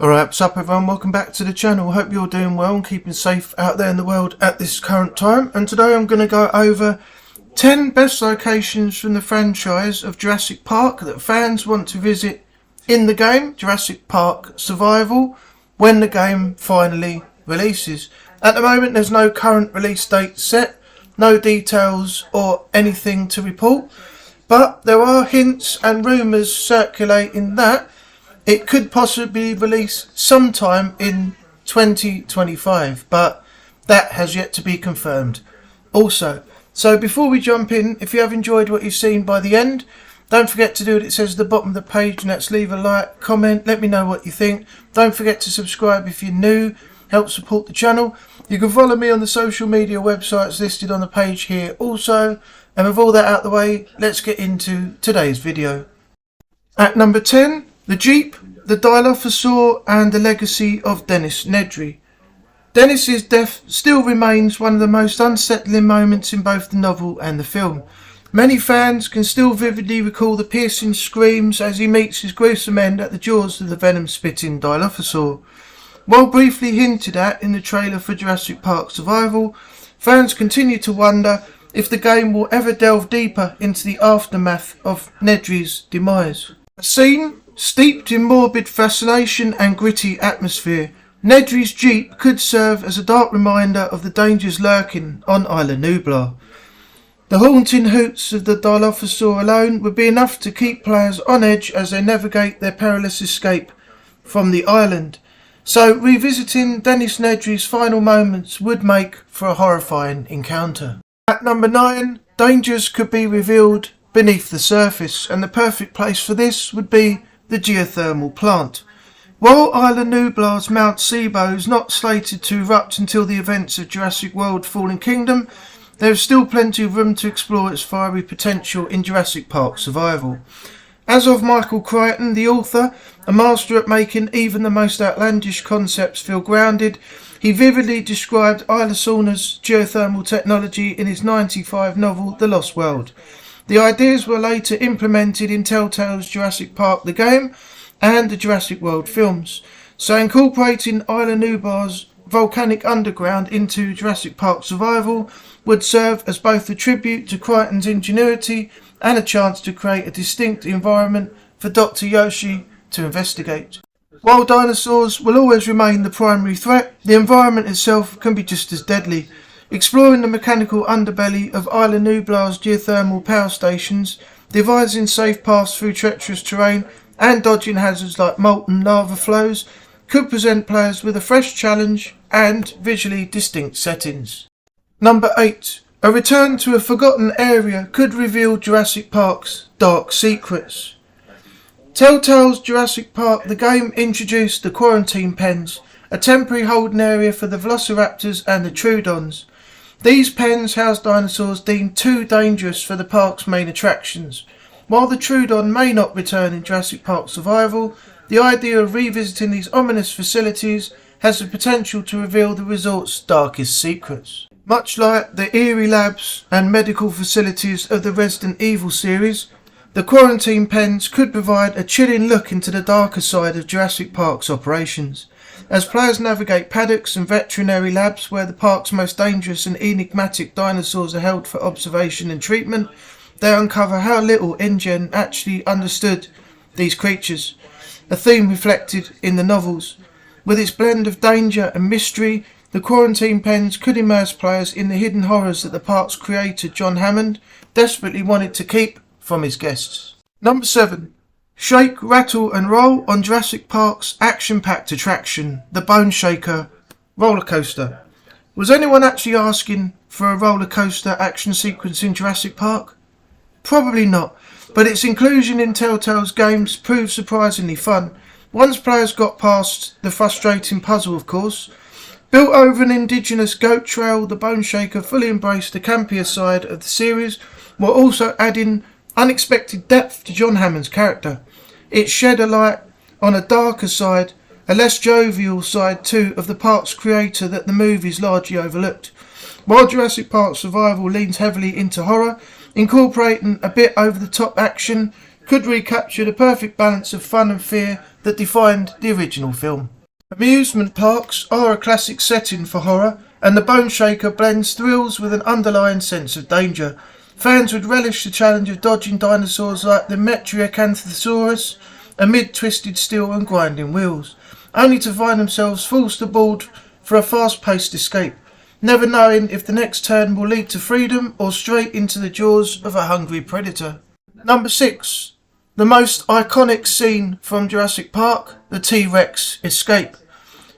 Alright, what's up everyone, welcome back to the channel. Hope you're doing well and keeping safe out there in the world at this current time. And today I'm going to go over 10 best locations from the franchise of Jurassic Park that fans want to visit in the game, Jurassic Park Survival, when the game finally releases. At the moment there's no current release date set, no details or anything to report, but there are hints and rumours circulating that it could possibly release sometime in 2025, but that has yet to be confirmed. Also, so before we jump in, if you have enjoyed what you've seen by the end, don't forget to do what it says at the bottom of the page, and that's leave a like, comment, let me know what you think. Don't forget to subscribe if you're new, help support the channel. You can follow me on the social media websites listed on the page here also. And with all that out the way, let's get into today's video. At number 10, the Jeep, the Dilophosaur and the legacy of Dennis Nedry. Dennis's death still remains one of the most unsettling moments in both the novel and the film. Many fans can still vividly recall the piercing screams as he meets his gruesome end at the jaws of the venom-spitting Dilophosaur. While briefly hinted at in the trailer for Jurassic Park Survival, fans continue to wonder if the game will ever delve deeper into the aftermath of Nedry's demise. A scene steeped in morbid fascination and gritty atmosphere, Nedry's Jeep could serve as a dark reminder of the dangers lurking on Isla Nublar. The haunting hoots of the Dilophosaur alone would be enough to keep players on edge as they navigate their perilous escape from the island. So revisiting Dennis Nedry's final moments would make for a horrifying encounter. At number 9, dangers could be revealed beneath the surface, and the perfect place for this would be the geothermal plant. While Isla Nublar's Mount Sibo is not slated to erupt until the events of Jurassic World Fallen Kingdom, there is still plenty of room to explore its fiery potential in Jurassic Park Survival. As of Michael Crichton, the author, a master at making even the most outlandish concepts feel grounded, he vividly described Isla Sauna's geothermal technology in his 1995 novel The Lost World. The ideas were later implemented in Telltale's Jurassic Park the game and the Jurassic World films. So incorporating Isla Nublar's volcanic underground into Jurassic Park Survival would serve as both a tribute to Crichton's ingenuity and a chance to create a distinct environment for Dr Joshi to investigate. While dinosaurs will always remain the primary threat, the environment itself can be just as deadly. Exploring the mechanical underbelly of Isla Nublar's geothermal power stations, devising safe paths through treacherous terrain and dodging hazards like molten lava flows could present players with a fresh challenge and visually distinct settings. Number 8. A return to a forgotten area could reveal Jurassic Park's dark secrets. Telltale's Jurassic Park the game introduced the quarantine pens, a temporary holding area for the velociraptors and the troodons. These pens house dinosaurs deemed too dangerous for the park's main attractions. While the troodon may not return in Jurassic Park Survival, the idea of revisiting these ominous facilities has the potential to reveal the resort's darkest secrets. Much like the eerie labs and medical facilities of the Resident Evil series, the quarantine pens could provide a chilling look into the darker side of Jurassic Park's operations. As players navigate paddocks and veterinary labs where the park's most dangerous and enigmatic dinosaurs are held for observation and treatment, they uncover how little InGen actually understood these creatures, a theme reflected in the novels. With its blend of danger and mystery, the quarantine pens could immerse players in the hidden horrors that the park's creator John Hammond desperately wanted to keep from his guests. Number 7. Shake, rattle and roll on Jurassic Park's action-packed attraction, the Bone Shaker roller coaster. Was anyone actually asking for a roller coaster action sequence in Jurassic Park? Probably not, but its inclusion in Telltale's games proved surprisingly fun. Once players got past the frustrating puzzle, of course. Built over an indigenous goat trail, the Bone Shaker fully embraced the campier side of the series, while also adding unexpected depth to John Hammond's character. It shed a light on a darker side, a less jovial side too, of the park's creator that the movies largely overlooked. While Jurassic Park Survival leans heavily into horror, incorporating a bit over-the-top action could recapture the perfect balance of fun and fear that defined the original film. Amusement parks are a classic setting for horror, and the Bone Shaker blends thrills with an underlying sense of danger. Fans would relish the challenge of dodging dinosaurs like the Metriacanthosaurus amid twisted steel and grinding wheels, only to find themselves forced aboard for a fast-paced escape, never knowing if the next turn will lead to freedom or straight into the jaws of a hungry predator. Number 6. The most iconic scene from Jurassic Park, the T-Rex escape.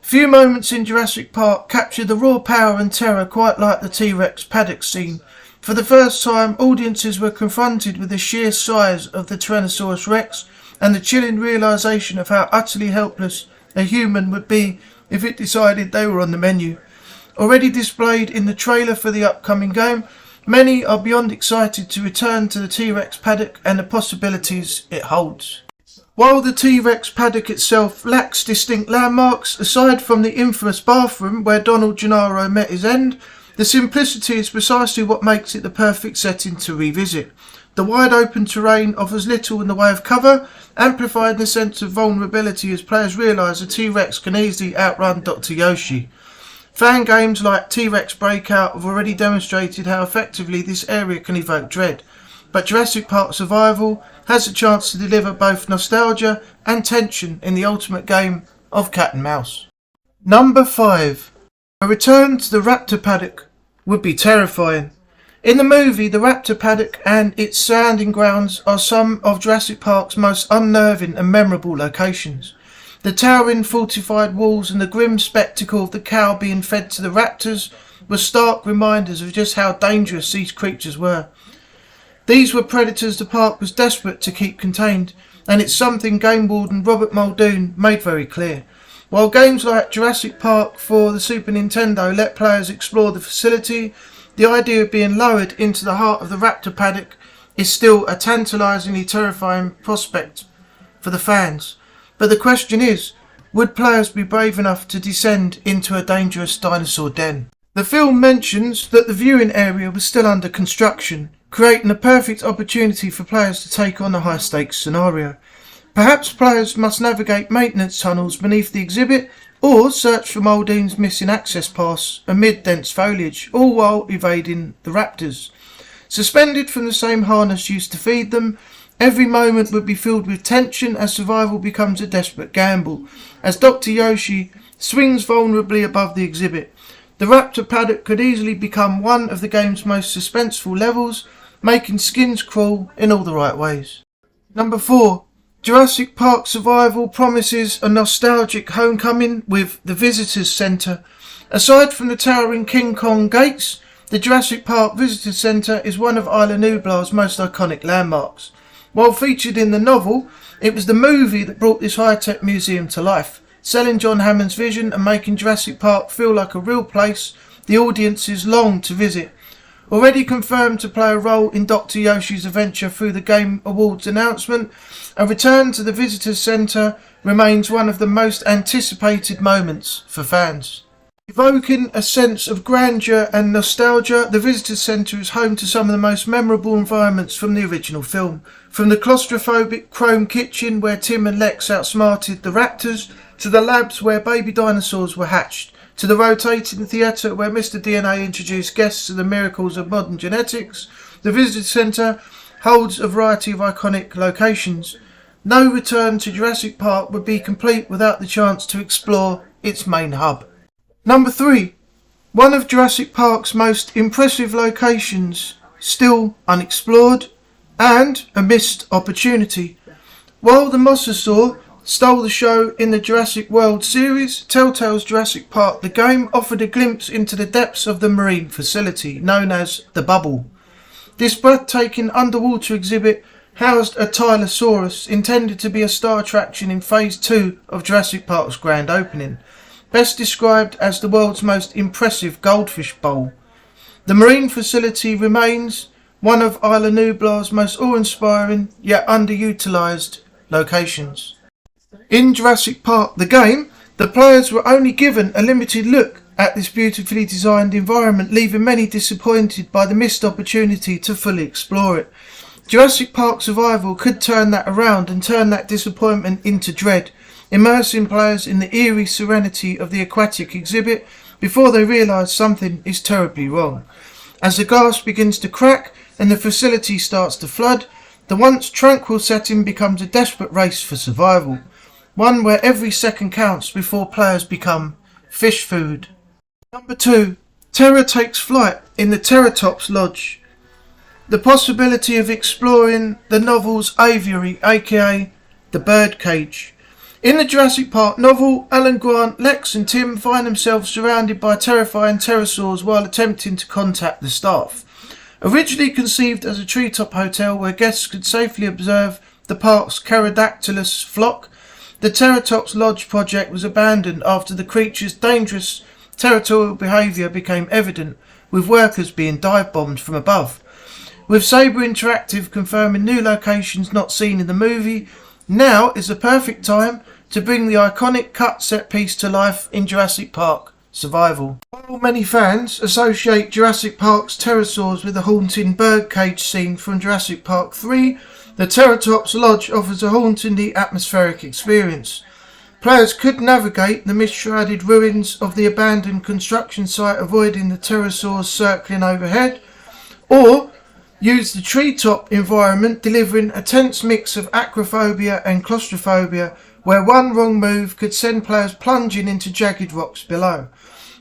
Few moments in Jurassic Park capture the raw power and terror quite like the T-Rex paddock scene. For the first time, audiences were confronted with the sheer size of the Tyrannosaurus Rex and the chilling realisation of how utterly helpless a human would be if it decided they were on the menu. Already displayed in the trailer for the upcoming game, many are beyond excited to return to the T-Rex paddock and the possibilities it holds. While the T-Rex paddock itself lacks distinct landmarks, aside from the infamous bathroom where Donald Gennaro met his end, the simplicity is precisely what makes it the perfect setting to revisit. The wide open terrain offers little in the way of cover, amplifying the sense of vulnerability as players realise the T-Rex can easily outrun Dr Joshi. Fan games like T-Rex Breakout have already demonstrated how effectively this area can evoke dread, but Jurassic Park Survival has a chance to deliver both nostalgia and tension in the ultimate game of cat and mouse. Number 5. A return to the raptor paddock would be terrifying. In the movie, the raptor paddock and its surrounding grounds are some of Jurassic Park's most unnerving and memorable locations. The towering fortified walls and the grim spectacle of the cow being fed to the raptors were stark reminders of just how dangerous these creatures were. These were predators the park was desperate to keep contained, and it's something game warden Robert Muldoon made very clear. While games like Jurassic Park for the Super Nintendo let players explore the facility, the idea of being lowered into the heart of the raptor paddock is still a tantalisingly terrifying prospect for the fans. But the question is, would players be brave enough to descend into a dangerous dinosaur den? The film mentions that the viewing area was still under construction, creating a perfect opportunity for players to take on a high-stakes scenario. Perhaps players must navigate maintenance tunnels beneath the exhibit or search for Muldoon's missing access pass amid dense foliage, all while evading the raptors. Suspended from the same harness used to feed them, every moment would be filled with tension as survival becomes a desperate gamble. As Dr Joshi swings vulnerably above the exhibit, the raptor paddock could easily become one of the game's most suspenseful levels, making skins crawl in all the right ways. Number 4. Jurassic Park Survival promises a nostalgic homecoming with the Visitors Centre. Aside from the towering King Kong gates, the Jurassic Park Visitors Centre is one of Isla Nublar's most iconic landmarks. While featured in the novel, it was the movie that brought this high-tech museum to life, selling John Hammond's vision and making Jurassic Park feel like a real place the audiences long to visit. Already confirmed to play a role in Dr Yoshi's adventure through the Game Awards announcement, a return to the Visitors Centre remains one of the most anticipated moments for fans. Evoking a sense of grandeur and nostalgia, the Visitors Centre is home to some of the most memorable environments from the original film. From the claustrophobic chrome kitchen where Tim and Lex outsmarted the raptors, to the labs where baby dinosaurs were hatched, to the rotating theatre where Mr DNA introduced guests to the miracles of modern genetics, the Visitors Centre holds a variety of iconic locations. No return to Jurassic Park would be complete without the chance to explore its main hub. Number 3. One of Jurassic Park's most impressive locations, still unexplored, and a missed opportunity. While the Mosasaur stole the show in the Jurassic World series, Telltale's Jurassic Park the game offered a glimpse into the depths of the marine facility, known as the Bubble. This breathtaking underwater exhibit housed a Tylosaurus, intended to be a star attraction in Phase 2 of Jurassic Park's grand opening, best described as the world's most impressive goldfish bowl. The marine facility remains one of Isla Nublar's most awe-inspiring yet underutilised locations. In Jurassic Park the game, the players were only given a limited look at this beautifully designed environment, leaving many disappointed by the missed opportunity to fully explore it. Jurassic Park Survival could turn that around and turn that disappointment into dread, immersing players in the eerie serenity of the aquatic exhibit before they realise something is terribly wrong. As the glass begins to crack and the facility starts to flood, the once tranquil setting becomes a desperate race for survival, one where every second counts before players become fish food. Number 2. Terror takes flight in the Terratops Lodge. The possibility of exploring the novel's aviary, aka the birdcage. In the Jurassic Park novel, Alan Grant, Lex and Tim find themselves surrounded by terrifying pterosaurs while attempting to contact the staff. Originally conceived as a treetop hotel where guests could safely observe the park's Pterodactylus flock, the Terratops Lodge project was abandoned after the creature's dangerous territorial behaviour became evident, with workers being dive-bombed from above. With Sabre Interactive confirming new locations not seen in the movie, now is the perfect time to bring the iconic cut set piece to life in Jurassic Park Survival. While many fans associate Jurassic Park's pterosaurs with the haunting birdcage scene from Jurassic Park 3, the Terratops Lodge offers a hauntingly atmospheric experience. Players could navigate the mist-shrouded ruins of the abandoned construction site, avoiding the pterosaurs circling overhead, or use the treetop environment, delivering a tense mix of acrophobia and claustrophobia, where one wrong move could send players plunging into jagged rocks below.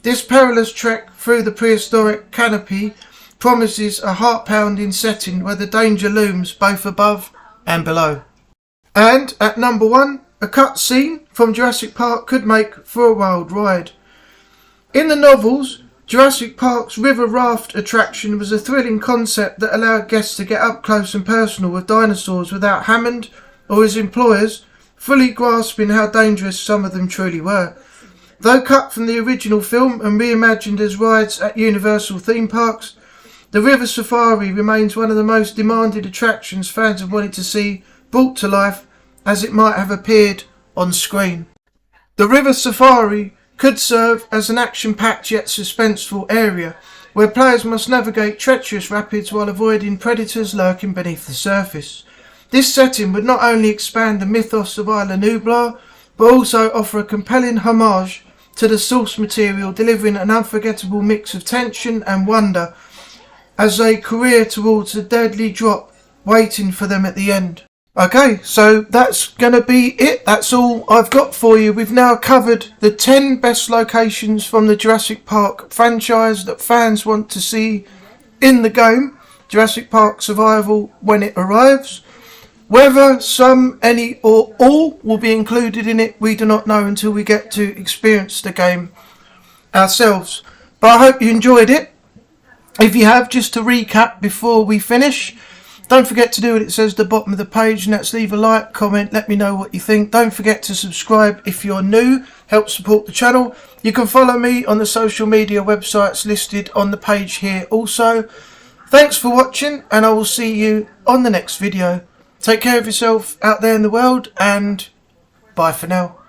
This perilous trek through the prehistoric canopy promises a heart-pounding setting where the danger looms both above and below. And at number 1, a cut scene from Jurassic Park could make for a wild ride. In the novels, Jurassic Park's river raft attraction was a thrilling concept that allowed guests to get up close and personal with dinosaurs without Hammond or his employers fully grasping how dangerous some of them truly were. Though cut from the original film and reimagined as rides at Universal theme parks, the River Safari remains one of the most demanded attractions fans have wanted to see brought to life as it might have appeared on screen. The River Safari could serve as an action-packed yet suspenseful area where players must navigate treacherous rapids while avoiding predators lurking beneath the surface. This setting would not only expand the mythos of Isla Nublar, but also offer a compelling homage to the source material, delivering an unforgettable mix of tension and wonder as they career towards a deadly drop waiting for them at the end. Okay, so that's going to be it. That's all I've got for you. We've now covered the 10 best locations from the Jurassic Park franchise that fans want to see in the game, Jurassic Park Survival, when it arrives. Whether some, any or all will be included in it, we do not know until we get to experience the game ourselves. But I hope you enjoyed it. If you have, just to recap before we finish, don't forget to do what it says at the bottom of the page, and that's leave a like, comment, let me know what you think. Don't forget to subscribe if you're new, help support the channel. You can follow me on the social media websites listed on the page here also. Thanks for watching, and I will see you on the next video. Take care of yourself out there in the world, and bye for now.